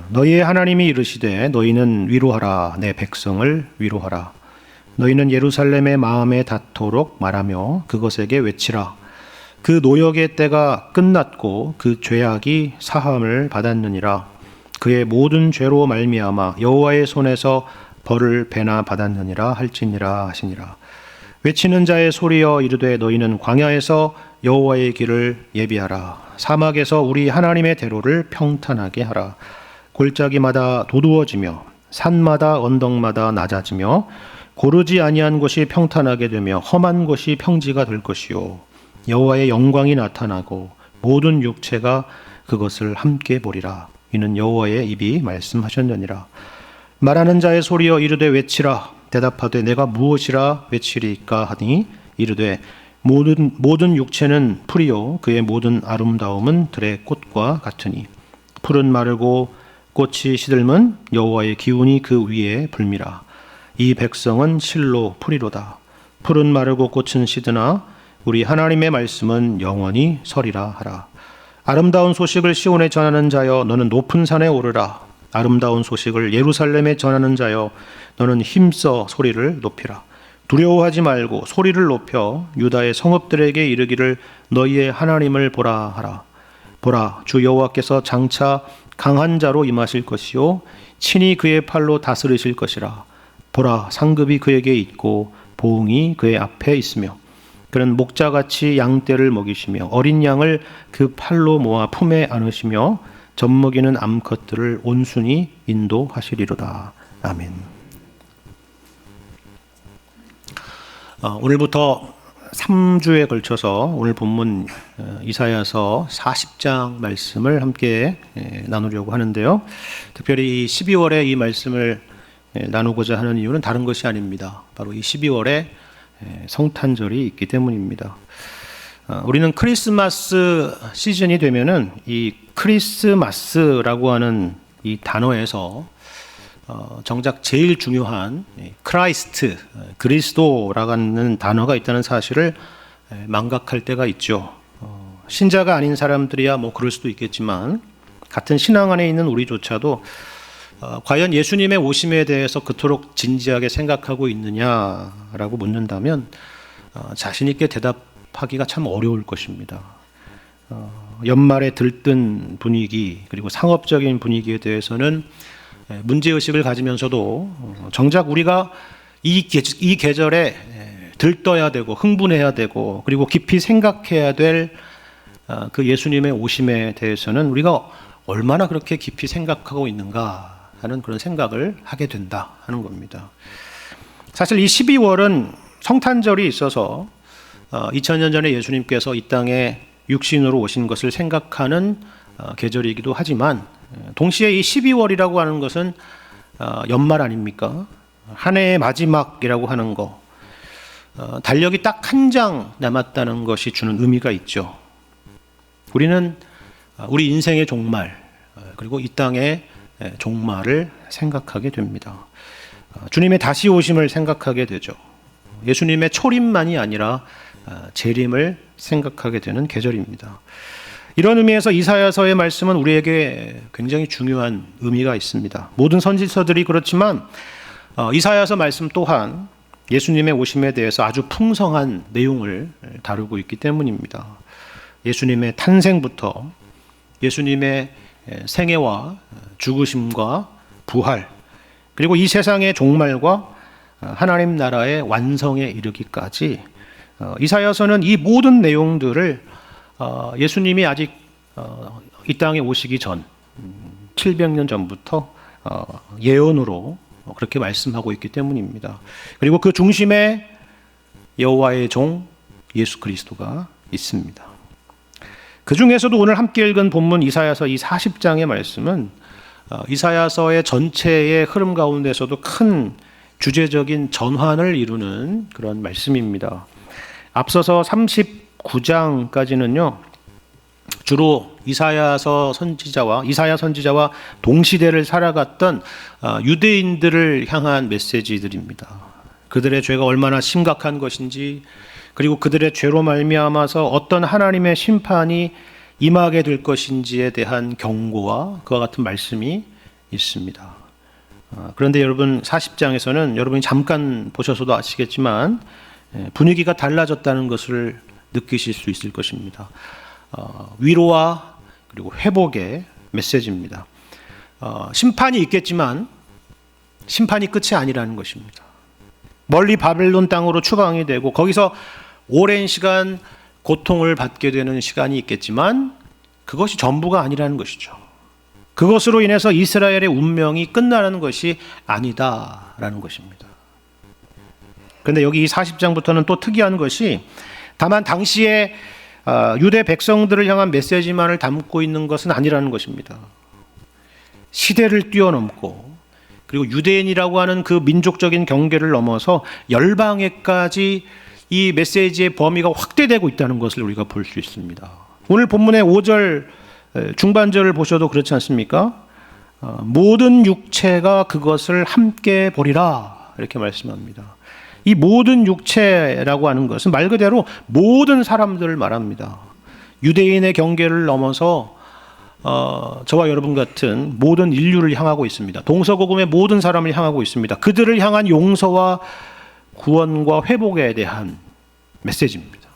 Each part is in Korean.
너희의 하나님이 이르시되 너희는 위로하라 내 백성을 위로하라. 너희는 예루살렘의 마음에 닿도록 말하며 그것에게 외치라. 그 노역의 때가 끝났고 그 죄악이 사함을 받았느니라. 그의 모든 죄로 말미암아 여호와의 손에서 벌을 배나 받았느니라 할지니라 하시니라. 외치는 자의 소리여 이르되 너희는 광야에서 여호와의 길을 예비하라. 사막에서 우리 하나님의 대로를 평탄하게 하라. 골짜기마다 도두어지며 산마다 언덕마다 낮아지며 고르지 아니한 곳이 평탄하게 되며 험한 곳이 평지가 될 것이요 여호와의 영광이 나타나고 모든 육체가 그것을 함께 보리라. 이는 여호와의 입이 말씀하셨느니라. 말하는 자의 소리여 이르되 외치라. 대답하되 내가 무엇이라 외치리까 하니 이르되 모든 육체는 풀이요 그의 모든 아름다움은 들의 꽃과 같으니 풀은 마르고 꽃이 시들면 여호와의 기운이 그 위에 불미라. 이 백성은 실로 풀이로다. 풀은 마르고 꽃은 시드나 우리 하나님의 말씀은 영원히 서리라 하라. 아름다운 소식을 시온에 전하는 자여 너는 높은 산에 오르라. 아름다운 소식을 예루살렘에 전하는 자여 너는 힘써 소리를 높이라. 두려워하지 말고 소리를 높여 유다의 성읍들에게 이르기를 너희의 하나님을 보라 하라. 보라 주 여호와께서 장차 강한 자로 임하실 것이요 친히 그의 팔로 다스리실 것이라. 보라 상급이 그에게 있고 보응이 그의 앞에 있으며 그는 목자같이 양떼를 먹이시며 어린 양을 그 팔로 모아 품에 안으시며 젖먹이는 암컷들을 온순히 인도하시리로다. 아멘. 오늘부터 3주에 걸쳐서 오늘 본문 이사야서 40장 말씀을 함께 나누려고 하는데요. 특별히 이 12월에 이 말씀을 나누고자 하는 이유는 다른 것이 아닙니다. 바로 이 12월에 성탄절이 있기 때문입니다. 우리는 크리스마스 시즌이 되면은 이 크리스마스라고 하는 이 단어에서 정작 제일 중요한 크라이스트, 그리스도라는 단어가 있다는 사실을 망각할 때가 있죠. 신자가 아닌 사람들이야 뭐 그럴 수도 있겠지만 같은 신앙 안에 있는 우리조차도 과연 예수님의 오심에 대해서 그토록 진지하게 생각하고 있느냐라고 묻는다면 자신 있게 대답하기가 참 어려울 것입니다. 연말에 들뜬 분위기 그리고 상업적인 분위기에 대해서는 문제의식을 가지면서도 정작 우리가 이 계절에 들떠야 되고 흥분해야 되고 그리고 깊이 생각해야 될 그 예수님의 오심에 대해서는 우리가 얼마나 그렇게 깊이 생각하고 있는가 하는 그런 생각을 하게 된다 하는 겁니다. 사실 이 12월은 성탄절이 있어서 2000년 전에 예수님께서 이 땅에 육신으로 오신 것을 생각하는 계절이기도 하지만 동시에 이 12월이라고 하는 것은 연말 아닙니까? 한 해의 마지막이라고 하는 거, 달력이 딱 한 장 남았다는 것이 주는 의미가 있죠. 우리는 우리 인생의 종말 그리고 이 땅의 종말을 생각하게 됩니다. 주님의 다시 오심을 생각하게 되죠. 예수님의 초림만이 아니라 재림을 생각하게 되는 계절입니다. 이런 의미에서 이사야서의 말씀은 우리에게 굉장히 중요한 의미가 있습니다. 모든 선지서들이 그렇지만 이사야서 말씀 또한 예수님의 오심에 대해서 아주 풍성한 내용을 다루고 있기 때문입니다. 예수님의 탄생부터 예수님의 생애와 죽으심과 부활 그리고 이 세상의 종말과 하나님 나라의 완성에 이르기까지 이사야서는 이 모든 내용들을 예수님이 아직 이 땅에 오시기 전 700년 전부터 예언으로 그렇게 말씀하고 있기 때문입니다. 그리고 그 중심에 여호와의 종 예수 그리스도가 있습니다. 그 중에서도 오늘 함께 읽은 본문 이사야서 이 40장의 말씀은 이사야서의 전체의 흐름 가운데서도 큰 주제적인 전환을 이루는 그런 말씀입니다. 앞서서 39장까지는요 주로 이사야 선지자와 동시대를 살아갔던 유대인들을 향한 메시지들입니다. 그들의 죄가 얼마나 심각한 것인지 그리고 그들의 죄로 말미암아서 어떤 하나님의 심판이 임하게 될 것인지에 대한 경고와 그와 같은 말씀이 있습니다. 그런데 여러분 40장에서는 여러분이 잠깐 보셔서도 아시겠지만 분위기가 달라졌다는 것을 느끼실 수 있을 것입니다. 위로와 그리고 회복의 메시지입니다. 심판이 있겠지만 심판이 끝이 아니라는 것입니다. 멀리 바벨론 땅으로 추방이 되고 거기서 오랜 시간 고통을 받게 되는 시간이 있겠지만 그것이 전부가 아니라는 것이죠. 그것으로 인해서 이스라엘의 운명이 끝나는 것이 아니다라는 것입니다. 그런데 여기 이 40장부터는 또 특이한 것이 다만 당시에 유대 백성들을 향한 메시지만을 담고 있는 것은 아니라는 것입니다. 시대를 뛰어넘고 그리고 유대인이라고 하는 그 민족적인 경계를 넘어서 열방에까지 이 메시지의 범위가 확대되고 있다는 것을 우리가 볼 수 있습니다. 오늘 본문의 5절 중반절을 보셔도 그렇지 않습니까? 모든 육체가 그것을 함께 보리라 이렇게 말씀합니다. 이 모든 육체라고 하는 것은 말 그대로 모든 사람들을 말합니다. 유대인의 경계를 넘어서 저와 여러분 같은 모든 인류를 향하고 있습니다. 동서고금의 모든 사람을 향하고 있습니다. 그들을 향한 용서와 구원과 회복에 대한 메시지입니다.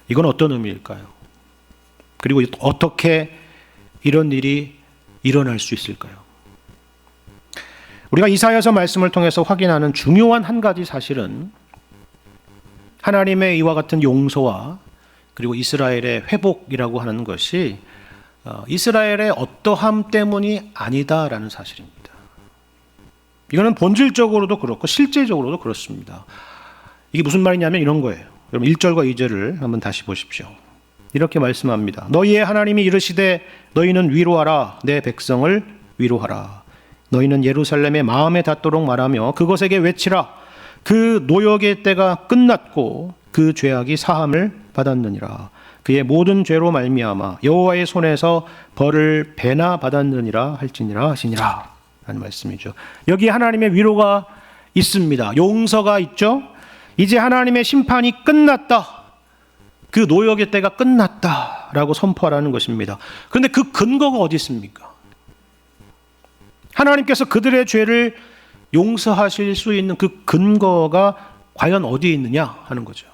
이건 어떤 의미일까요? 그리고 어떻게 이런 일이 일어날 수 있을까요? 우리가 이사야서 말씀을 통해서 확인하는 중요한 한 가지 사실은 하나님의 이와 같은 용서와 그리고 이스라엘의 회복이라고 하는 것이 이스라엘의 어떠함 때문이 아니다라는 사실입니다. 이거는 본질적으로도 그렇고 실제적으로도 그렇습니다. 이게 무슨 말이냐면 이런 거예요. 여러분 1절과 2절을 한번 다시 보십시오. 이렇게 말씀합니다. 너희의 하나님이 이르시되 너희는 위로하라 내 백성을 위로하라. 너희는 예루살렘의 마음에 닿도록 말하며 그것에게 외치라. 그 노역의 때가 끝났고 그 죄악이 사함을 받았느니라. 그의 모든 죄로 말미암아 여호와의 손에서 벌을 배나 받았느니라 할지니라 하시니라 라는 말씀이죠. 여기 하나님의 위로가 있습니다. 용서가 있죠. 이제 하나님의 심판이 끝났다. 그 노역의 때가 끝났다라고 선포하라는 것입니다. 그런데 그 근거가 어디 있습니까? 하나님께서 그들의 죄를 용서하실 수 있는 그 근거가 과연 어디에 있느냐 하는 거죠.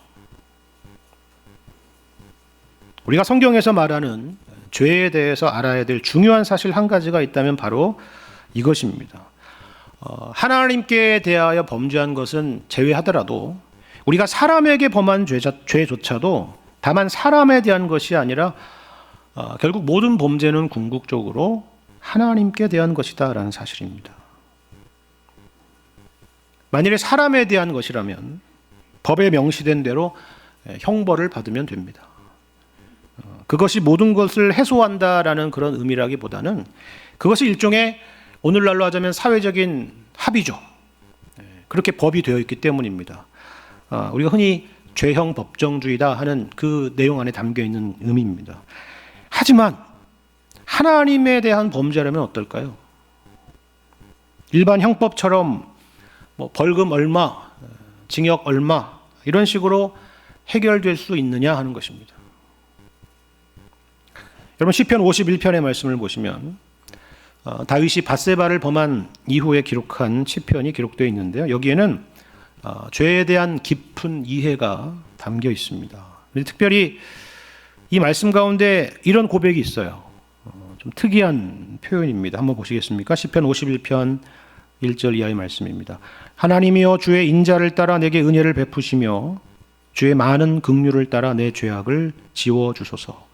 우리가 성경에서 말하는 죄에 대해서 알아야 될 중요한 사실 한 가지가 있다면 바로 이것입니다. 하나님께 대하여 범죄한 것은 제외하더라도 우리가 사람에게 범한 죄조차도 다만 사람에 대한 것이 아니라 결국 모든 범죄는 궁극적으로 하나님께 대한 것이다 라는 사실입니다. 만일에 사람에 대한 것이라면 법에 명시된 대로 형벌을 받으면 됩니다. 그것이 모든 것을 해소한다라는 그런 의미라기보다는 그것이 일종의 오늘날로 하자면 사회적인 합의죠. 그렇게 법이 되어 있기 때문입니다. 우리가 흔히 죄형 법정주의다 하는 그 내용 안에 담겨 있는 의미입니다. 하지만 하나님에 대한 범죄라면 어떨까요? 일반 형법처럼 뭐 벌금 얼마, 징역 얼마 이런 식으로 해결될 수 있느냐 하는 것입니다. 여러분 시편 51편의 말씀을 보시면 다윗이 밧세바를 범한 이후에 기록한 시편이 기록되어 있는데요. 여기에는 죄에 대한 깊은 이해가 담겨 있습니다. 특별히 이 말씀 가운데 이런 고백이 있어요. 좀 특이한 표현입니다. 한번 보시겠습니까? 시편 51편 1절 이하의 말씀입니다. 하나님이여 주의 인자를 따라 내게 은혜를 베푸시며 주의 많은 긍휼을 따라 내 죄악을 지워주소서.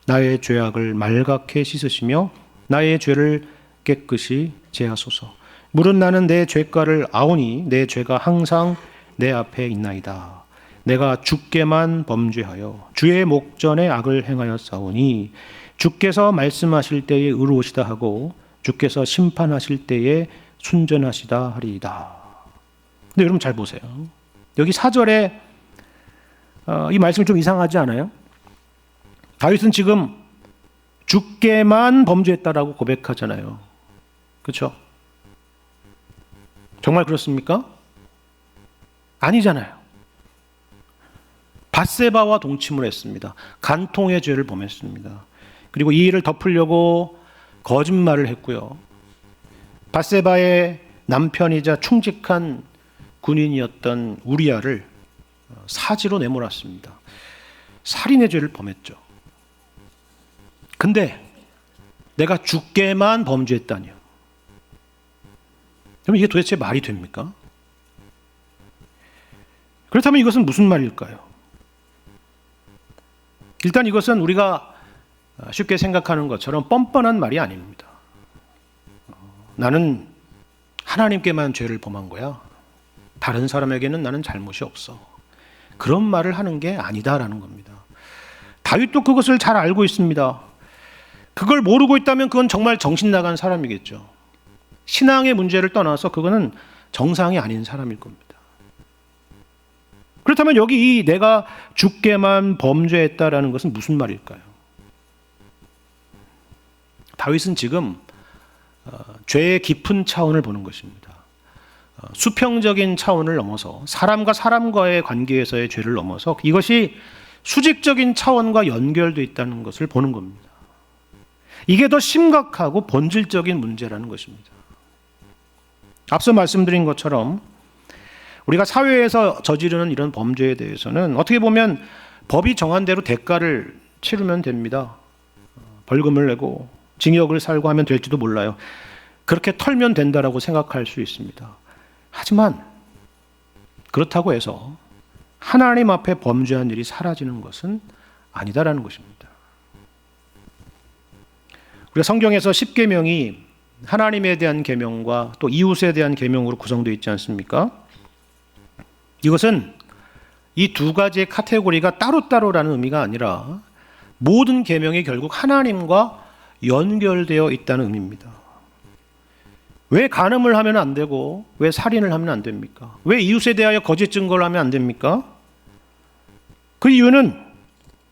나의 죄악을 말갛게 씻으시며 나의 죄를 깨끗이 제하소서. 물은 나는 내 죄가를 아오니 내 죄가 항상 내 앞에 있나이다. 내가 주께만 범죄하여 주의 목전에 악을 행하였사오니 주께서 말씀하실 때에 의로우시다 하고 주께서 심판하실 때에 순전하시다 하리이다. 근데 여러분 잘 보세요. 여기 4절에 이 말씀이 좀 이상하지 않아요? 다윗은 지금 주께만 범죄했다라고 고백하잖아요. 그렇죠? 정말 그렇습니까? 아니잖아요. 밧세바와 동침을 했습니다. 간통의 죄를 범했습니다. 그리고 이 일을 덮으려고 거짓말을 했고요. 밧세바의 남편이자 충직한 군인이었던 우리아를 사지로 내몰았습니다. 살인의 죄를 범했죠. 근데 내가 주께만 범죄했다니요. 그럼 이게 도대체 말이 됩니까? 그렇다면 이것은 무슨 말일까요? 일단 이것은 우리가 쉽게 생각하는 것처럼 뻔뻔한 말이 아닙니다. 나는 하나님께만 죄를 범한 거야. 다른 사람에게는 나는 잘못이 없어. 그런 말을 하는 게 아니다라는 겁니다. 다윗도 그것을 잘 알고 있습니다. 그걸 모르고 있다면 그건 정말 정신 나간 사람이겠죠. 신앙의 문제를 떠나서 그거는 정상이 아닌 사람일 겁니다. 그렇다면 여기 이 내가 주께만 범죄했다라는 것은 무슨 말일까요? 다윗은 지금 죄의 깊은 차원을 보는 것입니다. 수평적인 차원을 넘어서 사람과 사람과의 관계에서의 죄를 넘어서 이것이 수직적인 차원과 연결되어 있다는 것을 보는 겁니다. 이게 더 심각하고 본질적인 문제라는 것입니다. 앞서 말씀드린 것처럼 우리가 사회에서 저지르는 이런 범죄에 대해서는 어떻게 보면 법이 정한 대로 대가를 치르면 됩니다. 벌금을 내고 징역을 살고 하면 될지도 몰라요. 그렇게 털면 된다라고 생각할 수 있습니다. 하지만 그렇다고 해서 하나님 앞에 범죄한 일이 사라지는 것은 아니다라는 것입니다. 우리가 성경에서 10계명이 하나님에 대한 계명과 또 이웃에 대한 계명으로 구성되어 있지 않습니까? 이것은 이 두 가지의 카테고리가 따로따로라는 의미가 아니라 모든 계명이 결국 하나님과 연결되어 있다는 의미입니다. 왜 간음을 하면 안 되고 왜 살인을 하면 안 됩니까? 왜 이웃에 대하여 거짓 증거를 하면 안 됩니까? 그 이유는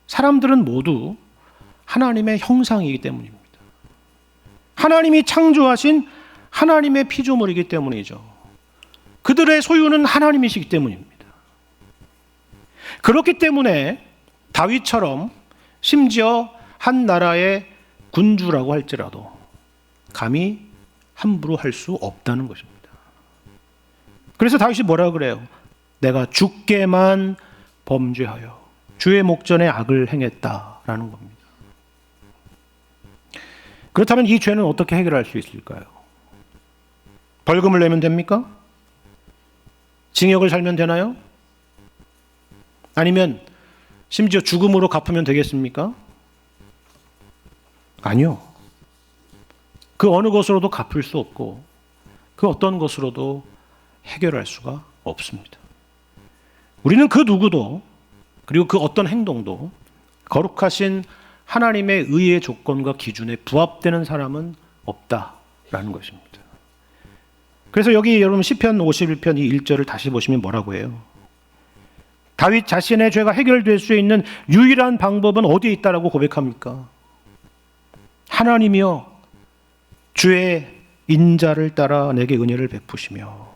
사람들은 모두 하나님의 형상이기 때문입니다. 하나님이 창조하신 하나님의 피조물이기 때문이죠. 그들의 소유는 하나님이시기 때문입니다. 그렇기 때문에 다윗처럼 심지어 한 나라의 군주라고 할지라도 감히 함부로 할 수 없다는 것입니다. 그래서 다윗이 뭐라 그래요? 내가 주께만 범죄하여 주의 목전에 악을 행했다라는 겁니다. 그렇다면 이 죄는 어떻게 해결할 수 있을까요? 벌금을 내면 됩니까? 징역을 살면 되나요? 아니면 심지어 죽음으로 갚으면 되겠습니까? 아니요. 그 어느 것으로도 갚을 수 없고 그 어떤 것으로도 해결할 수가 없습니다. 우리는 그 누구도 그리고 그 어떤 행동도 거룩하신 하나님의 의의 조건과 기준에 부합되는 사람은 없다라는 것입니다. 그래서 여기 여러분 시편 51편 이 1절을 다시 보시면 뭐라고 해요? 다윗 자신의 죄가 해결될 수 있는 유일한 방법은 어디에 있다라고 고백합니까? 하나님이여 주의 인자를 따라 내게 은혜를 베푸시며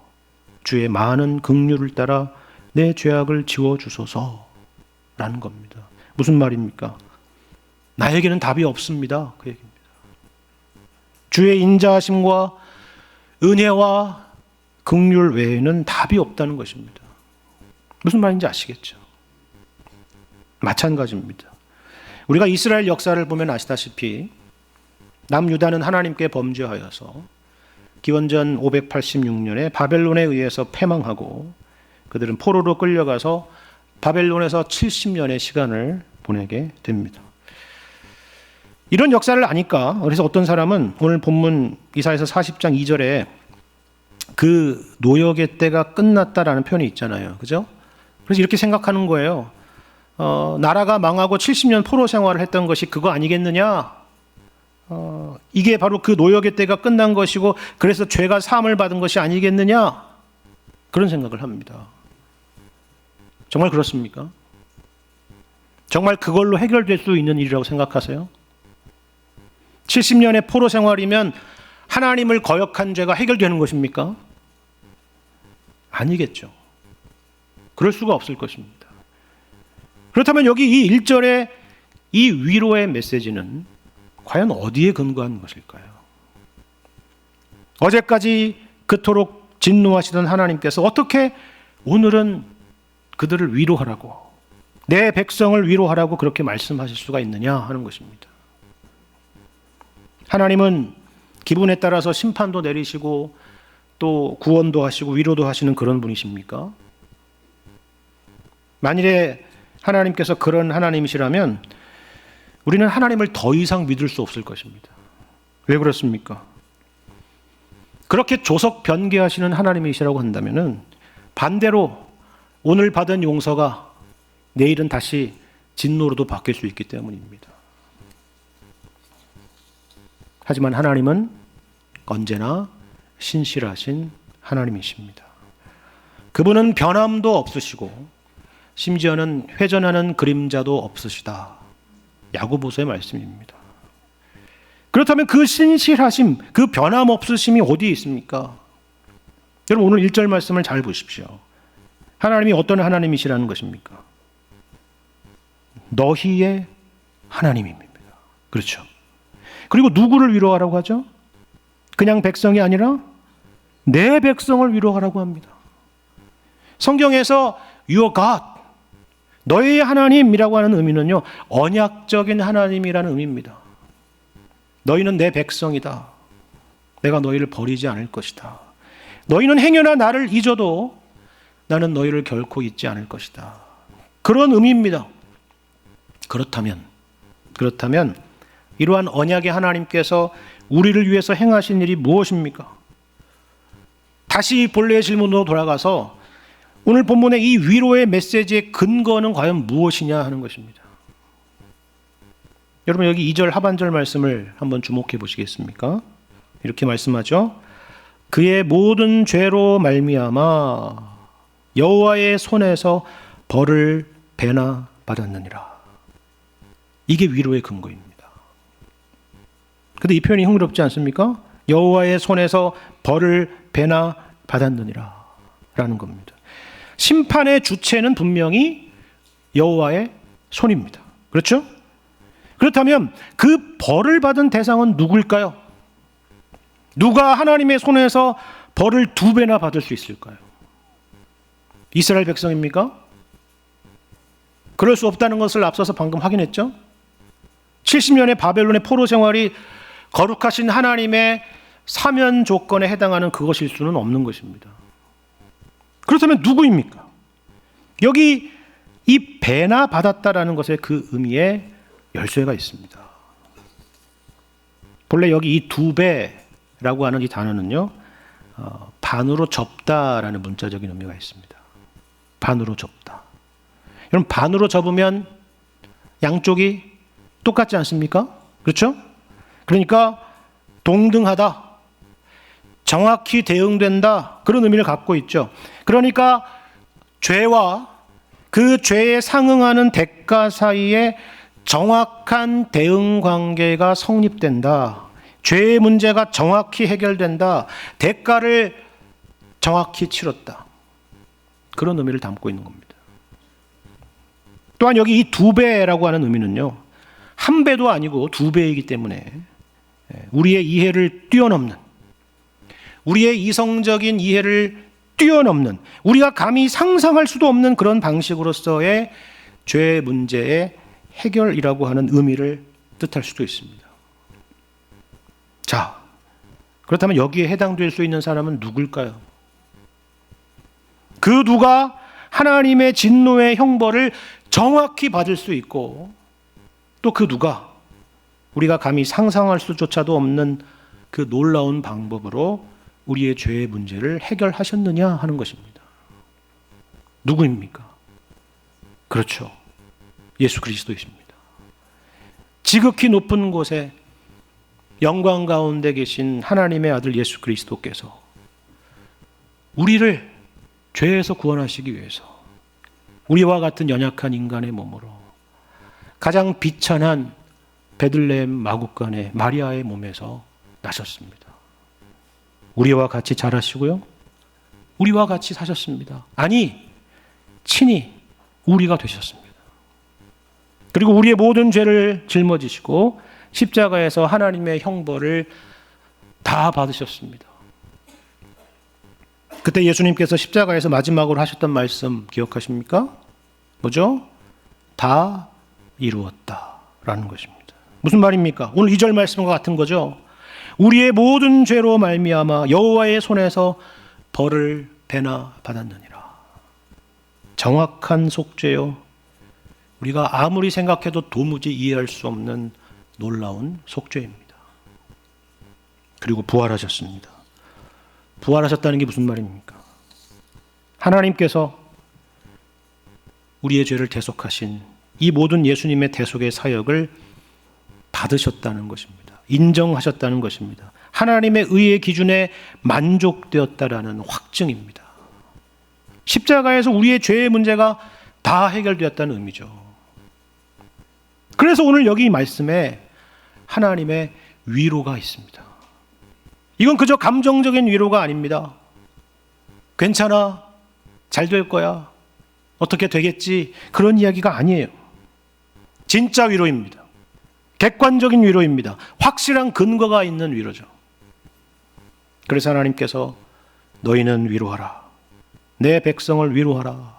주의 많은 긍휼을 따라 내 죄악을 지워주소서라는 겁니다. 무슨 말입니까? 나에게는 답이 없습니다. 그 얘기입니다. 주의 인자하심과 은혜와 긍휼 외에는 답이 없다는 것입니다. 무슨 말인지 아시겠죠? 마찬가지입니다. 우리가 이스라엘 역사를 보면 아시다시피 남유다는 하나님께 범죄하여서 기원전 586년에 바벨론에 의해서 패망하고 그들은 포로로 끌려가서 바벨론에서 70년의 시간을 보내게 됩니다. 이런 역사를 아니까 그래서 어떤 사람은 오늘 본문 이사야서 40장 2절에 그 노역의 때가 끝났다라는 표현이 있잖아요. 그죠? 그래서 이렇게 생각하는 거예요. 나라가 망하고 70년 포로 생활을 했던 것이 그거 아니겠느냐? 이게 바로 그 노역의 때가 끝난 것이고 그래서 죄가 사함을 받은 것이 아니겠느냐? 그런 생각을 합니다. 정말 그렇습니까? 정말 그걸로 해결될 수 있는 일이라고 생각하세요? 70년의 포로 생활이면 하나님을 거역한 죄가 해결되는 것입니까? 아니겠죠. 그럴 수가 없을 것입니다. 그렇다면 여기 이 1절의 이 위로의 메시지는 과연 어디에 근거한 것일까요? 어제까지 그토록 진노하시던 하나님께서 어떻게 오늘은 그들을 위로하라고, 내 백성을 위로하라고 그렇게 말씀하실 수가 있느냐 하는 것입니다. 하나님은 기분에 따라서 심판도 내리시고 또 구원도 하시고 위로도 하시는 그런 분이십니까? 만일에 하나님께서 그런 하나님이시라면 우리는 하나님을 더 이상 믿을 수 없을 것입니다. 왜 그렇습니까? 그렇게 조석 변개하시는 하나님이시라고 한다면은 반대로 오늘 받은 용서가 내일은 다시 진노로도 바뀔 수 있기 때문입니다. 하지만 하나님은 언제나 신실하신 하나님이십니다. 그분은 변함도 없으시고 심지어는 회전하는 그림자도 없으시다. 야고보서의 말씀입니다. 그렇다면 그 신실하심, 그 변함 없으심이 어디에 있습니까? 여러분 오늘 1절 말씀을 잘 보십시오. 하나님이 어떤 하나님이시라는 것입니까? 너희의 하나님입니다. 그렇죠. 그리고 누구를 위로하라고 하죠? 그냥 백성이 아니라 내 백성을 위로하라고 합니다. 성경에서 Your God, 너희의 하나님이라고 하는 의미는요, 언약적인 하나님이라는 의미입니다. 너희는 내 백성이다. 내가 너희를 버리지 않을 것이다. 너희는 행여나 나를 잊어도 나는 너희를 결코 잊지 않을 것이다. 그런 의미입니다. 그렇다면 이러한 언약의 하나님께서 우리를 위해서 행하신 일이 무엇입니까? 다시 본래의 질문으로 돌아가서 오늘 본문의 이 위로의 메시지의 근거는 과연 무엇이냐 하는 것입니다. 여러분 여기 2절 하반절 말씀을 한번 주목해 보시겠습니까? 이렇게 말씀하죠. 그의 모든 죄로 말미암아 여호와의 손에서 벌을 배나 받았느니라. 이게 위로의 근거입니다. 근데 이 표현이 흥미롭지 않습니까? 여호와의 손에서 벌을 배나 받았느니라 라는 겁니다. 심판의 주체는 분명히 여호와의 손입니다. 그렇죠? 그렇다면 그 벌을 받은 대상은 누구일까요? 누가 하나님의 손에서 벌을 2배나 받을 수 있을까요? 이스라엘 백성입니까? 그럴 수 없다는 것을 앞서서 방금 확인했죠? 70년의 바벨론의 포로 생활이 거룩하신 하나님의 사면 조건에 해당하는 그것일 수는 없는 것입니다. 그렇다면 누구입니까? 여기 이 배나 받았다라는 것의 그 의미에 열쇠가 있습니다. 본래 여기 이 2배라고 하는 이 단어는요, 반으로 접다라는 문자적인 의미가 있습니다. 반으로 접다. 여러분 반으로 접으면 양쪽이 똑같지 않습니까? 그렇죠? 그러니까 동등하다, 정확히 대응된다, 그런 의미를 갖고 있죠. 그러니까 죄와 그 죄에 상응하는 대가 사이에 정확한 대응 관계가 성립된다. 죄의 문제가 정확히 해결된다. 대가를 정확히 치렀다. 그런 의미를 담고 있는 겁니다. 또한 여기 이 2배라고 하는 의미는요, 1배도 아니고 2배이기 때문에 우리의 이해를 뛰어넘는, 우리의 이성적인 이해를 뛰어넘는, 우리가 감히 상상할 수도 없는 그런 방식으로서의 죄 문제의 해결이라고 하는 의미를 뜻할 수도 있습니다. 자, 그렇다면 여기에 해당될 수 있는 사람은 누굴까요? 그 누가 하나님의 진노의 형벌을 정확히 받을 수 있고, 또 그 누가 우리가 감히 상상할 수조차도 없는 그 놀라운 방법으로 우리의 죄의 문제를 해결하셨느냐 하는 것입니다. 누구입니까? 그렇죠. 예수 그리스도이십니다. 지극히 높은 곳에 영광 가운데 계신 하나님의 아들 예수 그리스도께서 우리를 죄에서 구원하시기 위해서 우리와 같은 연약한 인간의 몸으로 가장 비천한 베들레헴 마구간의 마리아의 몸에서 나셨습니다. 우리와 같이 자라시고요, 우리와 같이 사셨습니다. 아니, 친히 우리가 되셨습니다. 그리고 우리의 모든 죄를 짊어지시고 십자가에서 하나님의 형벌을 다 받으셨습니다. 그때 예수님께서 십자가에서 마지막으로 하셨던 말씀 기억하십니까? 뭐죠? 다 이루었다라는 것입니다. 무슨 말입니까? 오늘 2절 말씀과 같은 거죠. 우리의 모든 죄로 말미암아 여호와의 손에서 벌을 배나 받았느니라. 정확한 속죄요. 우리가 아무리 생각해도 도무지 이해할 수 없는 놀라운 속죄입니다. 그리고 부활하셨습니다. 부활하셨다는 게 무슨 말입니까? 하나님께서 우리의 죄를 대속하신 이 모든 예수님의 대속의 사역을 받으셨다는 것입니다. 인정하셨다는 것입니다. 하나님의 의의 기준에 만족되었다라는 확증입니다. 십자가에서 우리의 죄의 문제가 다 해결되었다는 의미죠. 그래서 오늘 여기 말씀에 하나님의 위로가 있습니다. 이건 그저 감정적인 위로가 아닙니다. 괜찮아, 잘 될 거야, 어떻게 되겠지, 그런 이야기가 아니에요. 진짜 위로입니다. 객관적인 위로입니다. 확실한 근거가 있는 위로죠. 그래서 하나님께서 너희는 위로하라, 내 백성을 위로하라,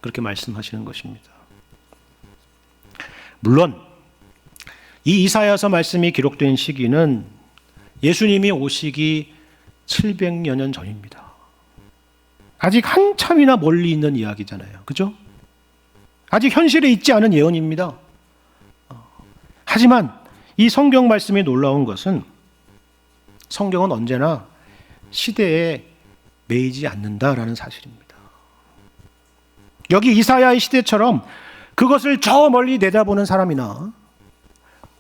그렇게 말씀하시는 것입니다. 물론 이 이사야서 말씀이 기록된 시기는 예수님이 오시기 700여 년 전입니다. 아직 한참이나 멀리 있는 이야기잖아요. 그죠? 아직 현실에 있지 않은 예언입니다. 하지만 이 성경 말씀이 놀라운 것은 성경은 언제나 시대에 매이지 않는다라는 사실입니다. 여기 이사야의 시대처럼 그것을 저 멀리 내다보는 사람이나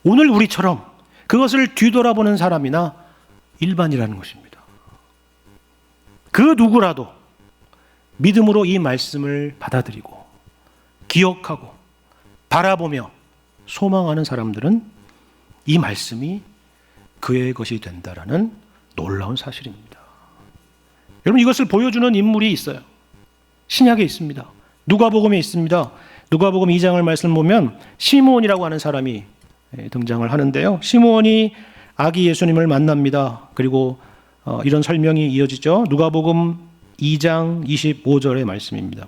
오늘 우리처럼 그것을 뒤돌아보는 사람이나 일반이라는 것입니다. 그 누구라도 믿음으로 이 말씀을 받아들이고 기억하고 바라보며 소망하는 사람들은 이 말씀이 그의 것이 된다라는 놀라운 사실입니다. 여러분, 이것을 보여주는 인물이 있어요. 신약에 있습니다. 누가복음에 있습니다. 누가복음 2장을 말씀 보면 시므온이라고 하는 사람이 등장을 하는데요. 시므온이 아기 예수님을 만납니다. 그리고 이런 설명이 이어지죠. 누가복음 2장 25절의 말씀입니다.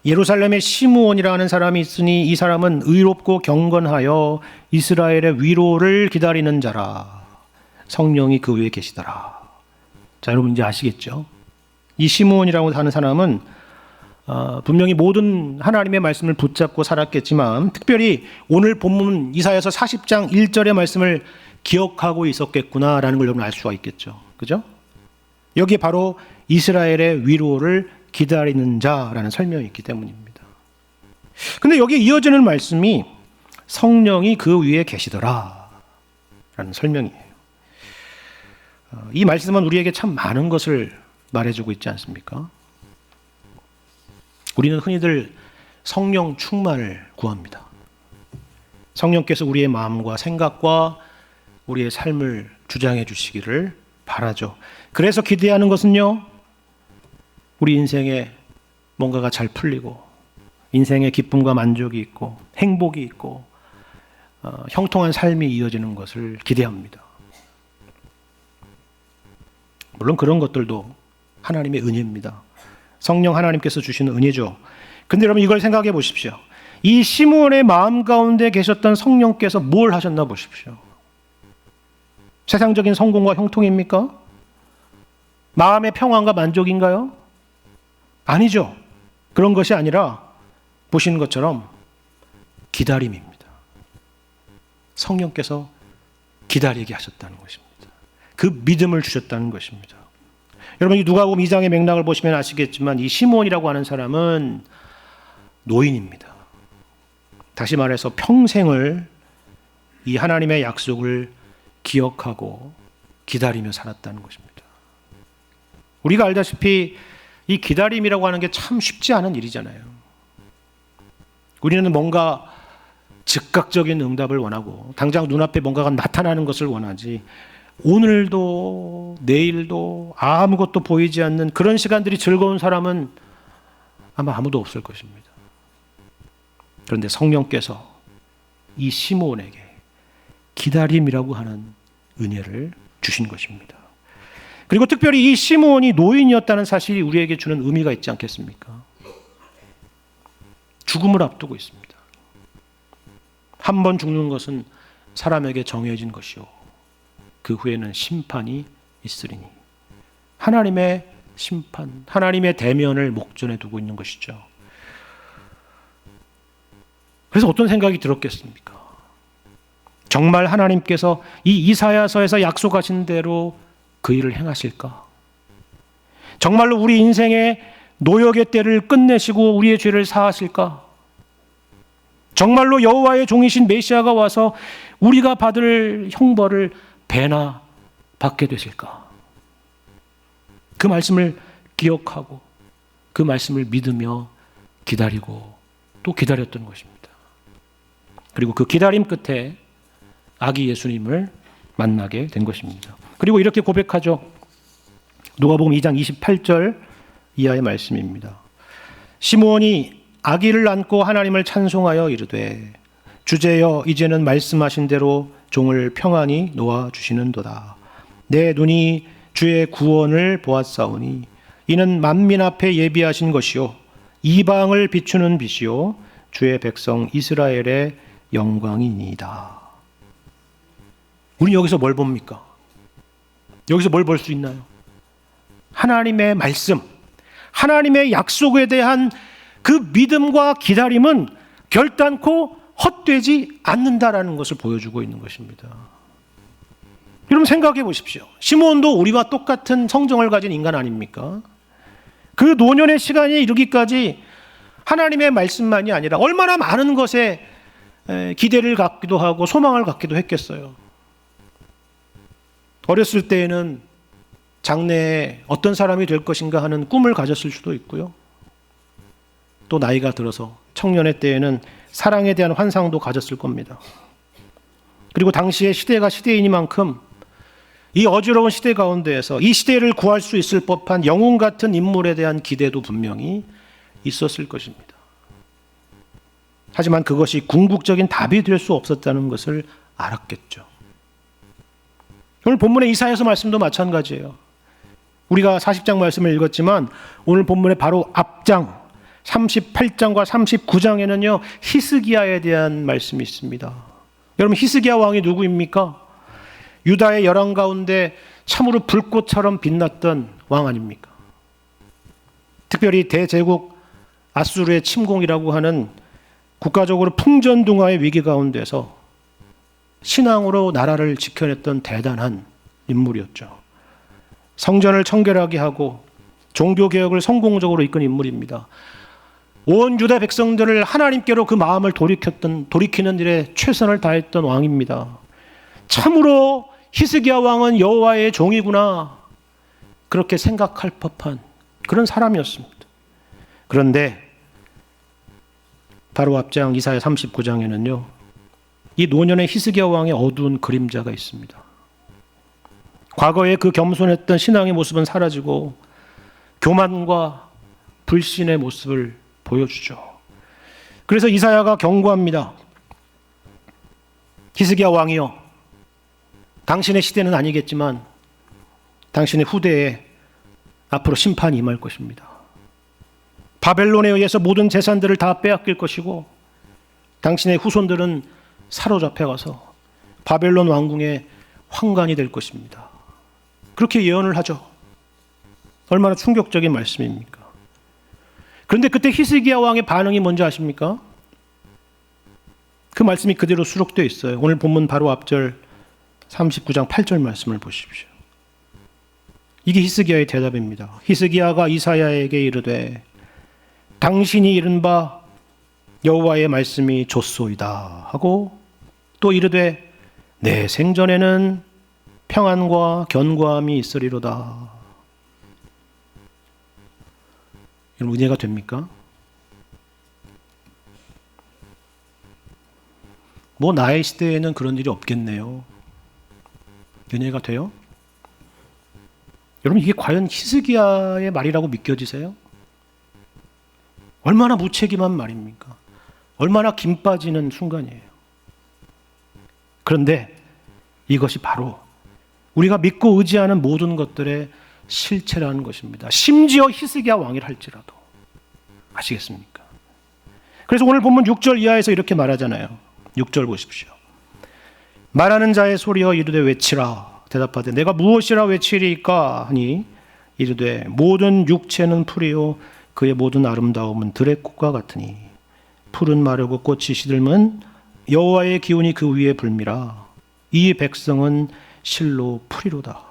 예루살렘에 시므온이라 하는 사람이 있으니 이 사람은 의롭고 경건하여 이스라엘의 위로를 기다리는 자라. 성령이 그 위에 계시더라. 자, 여러분 이제 아시겠죠? 이 시므온이라고 하는 사람은 분명히 모든 하나님의 말씀을 붙잡고 살았겠지만 특별히 오늘 본문 이사야서 40장 1절의 말씀을 기억하고 있었겠구나라는 걸 여러분 알 수가 있겠죠. 그죠? 여기에 바로 이스라엘의 위로를 기다리는 자라는 설명이 있기 때문입니다. 근데 여기에 이어지는 말씀이 성령이 그 위에 계시더라 라는 설명이에요. 이 말씀은 우리에게 참 많은 것을 말해주고 있지 않습니까? 우리는 흔히들 성령 충만을 구합니다. 성령께서 우리의 마음과 생각과 우리의 삶을 주장해 주시기를 바라죠. 그래서 기대하는 것은요, 우리 인생에 뭔가가 잘 풀리고 인생에 기쁨과 만족이 있고 행복이 있고 형통한 삶이 이어지는 것을 기대합니다. 물론 그런 것들도 하나님의 은혜입니다. 성령 하나님께서 주시는 은혜죠. 근데 여러분 이걸 생각해 보십시오. 이 시므온의 마음 가운데 계셨던 성령께서 뭘 하셨나 보십시오. 세상적인 성공과 형통입니까? 마음의 평안과 만족인가요? 아니죠. 그런 것이 아니라 보시는 것처럼 기다림입니다. 성령께서 기다리게 하셨다는 것입니다. 그 믿음을 주셨다는 것입니다. 여러분 이 누가복음 2장의 맥락을 보시면 아시겠지만 이 시므온이라고 하는 사람은 노인입니다. 다시 말해서 평생을 이 하나님의 약속을 기억하고 기다리며 살았다는 것입니다. 우리가 알다시피 이 기다림이라고 하는 게 참 쉽지 않은 일이잖아요. 우리는 뭔가 즉각적인 응답을 원하고 당장 눈앞에 뭔가가 나타나는 것을 원하지 오늘도 내일도 아무것도 보이지 않는 그런 시간들이 즐거운 사람은 아마 아무도 없을 것입니다. 그런데 성령께서 이 시므온에게 기다림이라고 하는 은혜를 주신 것입니다. 그리고 특별히 이 시므온이 노인이었다는 사실이 우리에게 주는 의미가 있지 않겠습니까? 죽음을 앞두고 있습니다. 한 번 죽는 것은 사람에게 정해진 것이요 그 후에는 심판이 있으리니, 하나님의 심판, 하나님의 대면을 목전에 두고 있는 것이죠. 그래서 어떤 생각이 들었겠습니까? 정말 하나님께서 이 이사야서에서 약속하신 대로 그 일을 행하실까? 정말로 우리 인생의 노역의 때를 끝내시고 우리의 죄를 사하실까? 정말로 여호와의 종이신 메시아가 와서 우리가 받을 형벌을 배나 받게 되실까? 그 말씀을 기억하고 그 말씀을 믿으며 기다리고 또 기다렸던 것입니다. 그리고 그 기다림 끝에 아기 예수님을 만나게 된 것입니다. 그리고 이렇게 고백하죠. 누가복음 2장 28절 이하의 말씀입니다. 시므온이 아기를 안고 하나님을 찬송하여 이르되 주제여 이제는 말씀하신 대로 종을 평안히 놓아 주시는도다. 내 눈이 주의 구원을 보았사오니 이는 만민 앞에 예비하신 것이요 이방을 비추는 빛이요 주의 백성 이스라엘의 영광이니이다. 우리 여기서 뭘 봅니까? 여기서 뭘 볼 수 있나요? 하나님의 말씀, 하나님의 약속에 대한 그 믿음과 기다림은 결단코 헛되지 않는다라는 것을 보여주고 있는 것입니다. 여러분 생각해 보십시오. 시므온도 우리와 똑같은 성정을 가진 인간 아닙니까? 그 노년의 시간이 이르기까지 하나님의 말씀만이 아니라 얼마나 많은 것에 기대를 갖기도 하고 소망을 갖기도 했겠어요. 어렸을 때에는 장래에 어떤 사람이 될 것인가 하는 꿈을 가졌을 수도 있고요. 또 나이가 들어서 청년의 때에는 사랑에 대한 환상도 가졌을 겁니다. 그리고 당시의 시대가 시대이니만큼 이 어지러운 시대 가운데에서 이 시대를 구할 수 있을 법한 영웅 같은 인물에 대한 기대도 분명히 있었을 것입니다. 하지만 그것이 궁극적인 답이 될 수 없었다는 것을 알았겠죠. 오늘 본문의 이사야서 말씀도 마찬가지예요. 우리가 40장 말씀을 읽었지만 오늘 본문의 바로 앞장 38장과 39장에는요 히스기야에 대한 말씀이 있습니다. 여러분 히스기야 왕이 누구입니까? 유다의 열왕 가운데 참으로 불꽃처럼 빛났던 왕 아닙니까? 특별히 대제국 아수르의 침공이라고 하는 국가적으로 풍전등화의 위기 가운데서 신앙으로 나라를 지켜냈던 대단한 인물이었죠. 성전을 청결하게 하고 종교개혁을 성공적으로 이끈 인물입니다. 온 유다 백성들을 하나님께로 그 마음을 돌이키는 일에 최선을 다했던 왕입니다. 참으로 히스기야 왕은 여호와의 종이구나 그렇게 생각할 법한 그런 사람이었습니다. 그런데 바로 앞장 이사야 39장에는요 이 노년의 히스기야 왕의 어두운 그림자가 있습니다. 과거에 그 겸손했던 신앙의 모습은 사라지고 교만과 불신의 모습을 보여주죠. 그래서 이사야가 경고합니다. 히스기야 왕이여, 당신의 시대는 아니겠지만 당신의 후대에 앞으로 심판이 임할 것입니다. 바벨론에 의해서 모든 재산들을 다 빼앗길 것이고 당신의 후손들은 사로잡혀가서 바벨론 왕궁의 환관이 될 것입니다. 그렇게 예언을 하죠. 얼마나 충격적인 말씀입니까? 그런데 그때 히스기야 왕의 반응이 뭔지 아십니까? 그 말씀이 그대로 수록되어 있어요. 오늘 본문 바로 앞절 39장 8절 말씀을 보십시오. 이게 히스기야의 대답입니다. 히스기야가 이사야에게 이르되 당신이 이른 바 여호와의 말씀이 좋소이다 하고 또 이르되 내 생전에는 평안과 견고함이 있으리로다. 이런 은혜가 됩니까? 뭐 나의 시대에는 그런 일이 없겠네요. 은혜가 돼요? 여러분 이게 과연 히스기야의 말이라고 믿겨지세요? 얼마나 무책임한 말입니까? 얼마나 김 빠지는 순간이에요. 그런데 이것이 바로 우리가 믿고 의지하는 모든 것들의 실체라는 것입니다. 심지어 히스기야 왕이라 할지라도. 아시겠습니까? 그래서 오늘 본문 6절 이하에서 이렇게 말하잖아요. 6절 보십시오. 말하는 자의 소리여 이르되 외치라. 대답하되 내가 무엇이라 외치리까 하니 이르되 모든 육체는 풀이요 그의 모든 아름다움은 들의 꽃과 같으니 풀은 마르고 꽃이 시들면 여호와의 기운이 그 위에 불미라. 이 백성은 실로 풀이로다.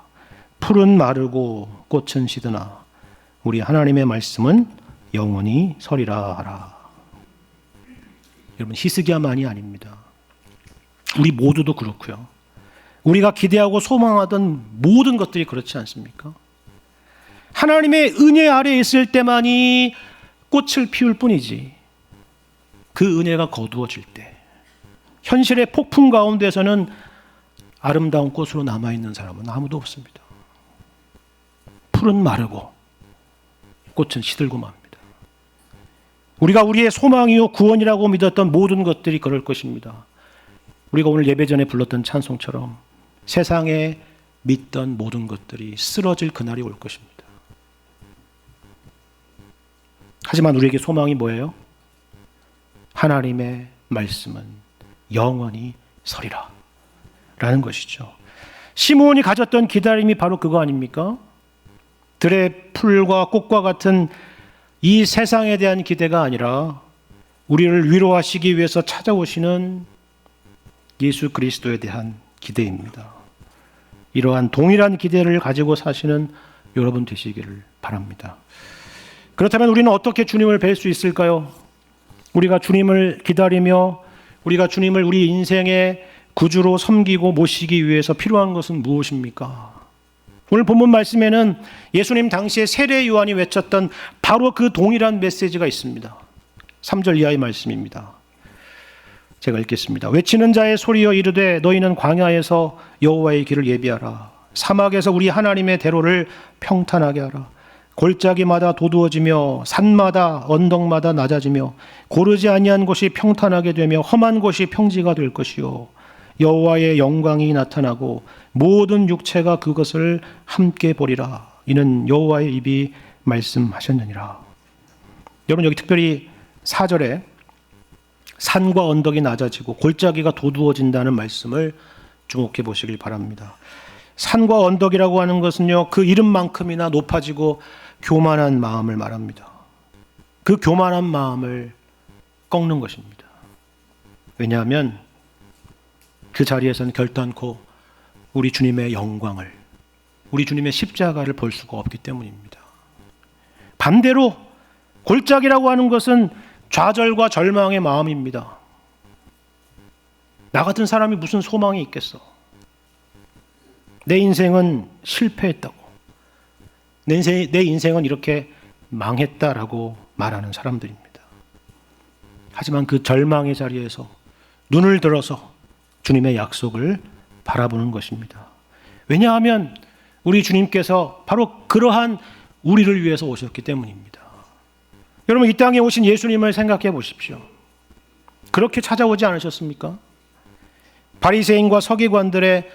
풀은 마르고 꽃은 시드나 우리 하나님의 말씀은 영원히 서리라 하라. 여러분, 히스기야만이 아닙니다. 우리 모두도 그렇고요. 우리가 기대하고 소망하던 모든 것들이 그렇지 않습니까? 하나님의 은혜 아래에 있을 때만이 꽃을 피울 뿐이지 그 은혜가 거두어질 때 현실의 폭풍 가운데서는 아름다운 꽃으로 남아있는 사람은 아무도 없습니다. 풀은 마르고 꽃은 시들고 맙니다. 우리가 우리의 소망이요 구원이라고 믿었던 모든 것들이 그럴 것입니다. 우리가 오늘 예배 전에 불렀던 찬송처럼 세상에 믿던 모든 것들이 쓰러질 그날이 올 것입니다. 하지만 우리에게 소망이 뭐예요? 하나님의 말씀은 영원히 서리라 라는 것이죠. 시므온이 가졌던 기다림이 바로 그거 아닙니까? 들의 풀과 꽃과 같은 이 세상에 대한 기대가 아니라 우리를 위로하시기 위해서 찾아오시는 예수 그리스도에 대한 기대입니다. 이러한 동일한 기대를 가지고 사시는 여러분 되시기를 바랍니다. 그렇다면 우리는 어떻게 주님을 뵐 수 있을까요? 우리가 주님을 기다리며 우리가 주님을 우리 인생의 구주로 섬기고 모시기 위해서 필요한 것은 무엇입니까? 오늘 본문 말씀에는 예수님 당시에 세례 요한이 외쳤던 바로 그 동일한 메시지가 있습니다. 3절 이하의 말씀입니다. 제가 읽겠습니다. 외치는 자의 소리여 이르되 너희는 광야에서 여호와의 길을 예비하라. 사막에서 우리 하나님의 대로를 평탄하게 하라. 골짜기마다 도두어지며 산마다 언덕마다 낮아지며 고르지 아니한 곳이 평탄하게 되며 험한 곳이 평지가 될 것이요 여호와의 영광이 나타나고 모든 육체가 그것을 함께 보리라. 이는 여호와의 입이 말씀하셨느니라. 여러분, 여기 특별히 4절에 산과 언덕이 낮아지고 골짜기가 도두어진다는 말씀을 주목해 보시길 바랍니다. 산과 언덕이라고 하는 것은요, 그 이름만큼이나 높아지고 교만한 마음을 말합니다. 그 교만한 마음을 꺾는 것입니다. 왜냐하면 그 자리에서는 결단코 우리 주님의 영광을, 우리 주님의 십자가를 볼 수가 없기 때문입니다. 반대로 골짜기라고 하는 것은 좌절과 절망의 마음입니다. 나 같은 사람이 무슨 소망이 있겠어? 내 인생은 실패했다고, 내 인생은 이렇게 망했다라고 말하는 사람들입니다. 하지만 그 절망의 자리에서 눈을 들어서 주님의 약속을 바라보는 것입니다. 왜냐하면 우리 주님께서 바로 그러한 우리를 위해서 오셨기 때문입니다. 여러분, 이 땅에 오신 예수님을 생각해 보십시오. 그렇게 찾아오지 않으셨습니까? 바리새인과 서기관들의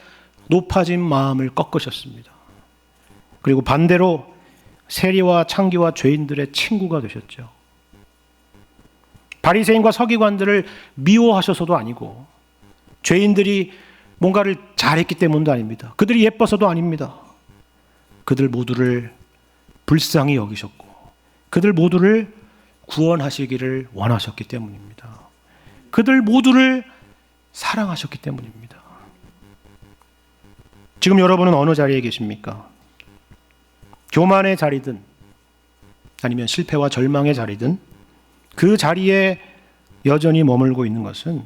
높아진 마음을 꺾으셨습니다. 그리고 반대로 세리와 창기와 죄인들의 친구가 되셨죠. 바리새인과 서기관들을 미워하셔서도 아니고 죄인들이 뭔가를 잘했기 때문도 아닙니다. 그들이 예뻐서도 아닙니다. 그들 모두를 불쌍히 여기셨고 그들 모두를 구원하시기를 원하셨기 때문입니다. 그들 모두를 사랑하셨기 때문입니다. 지금 여러분은 어느 자리에 계십니까? 교만의 자리든 아니면 실패와 절망의 자리든 그 자리에 여전히 머물고 있는 것은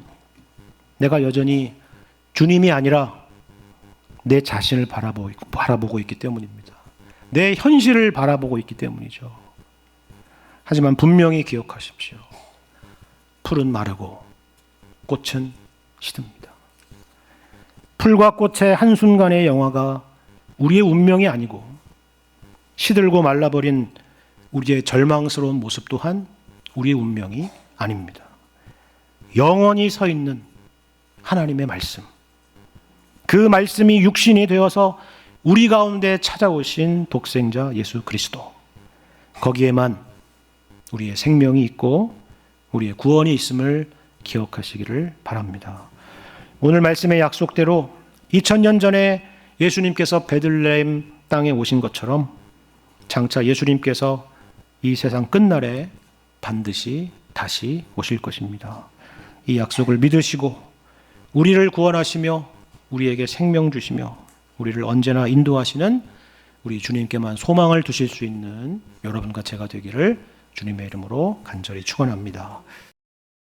내가 여전히 주님이 아니라 내 자신을 바라보고 있기 때문입니다. 내 현실을 바라보고 있기 때문이죠. 하지만 분명히 기억하십시오. 풀은 마르고 꽃은 시듭니다. 풀과 꽃의 한순간의 영화가 우리의 운명이 아니고 시들고 말라버린 우리의 절망스러운 모습 또한 우리의 운명이 아닙니다. 영원히 서 있는 하나님의 말씀, 그 말씀이 육신이 되어서 우리 가운데 찾아오신 독생자 예수 그리스도, 거기에만 우리의 생명이 있고 우리의 구원이 있음을 기억하시기를 바랍니다. 오늘 말씀의 약속대로 2000년 전에 예수님께서 베들레헴 땅에 오신 것처럼 장차 예수님께서 이 세상 끝날에 반드시 다시 오실 것입니다. 이 약속을 믿으시고 우리를 구원하시며 우리에게 생명 주시며 우리를 언제나 인도하시는 우리 주님께만 소망을 두실 수 있는 여러분과 제가 되기를 주님의 이름으로 간절히 축원합니다.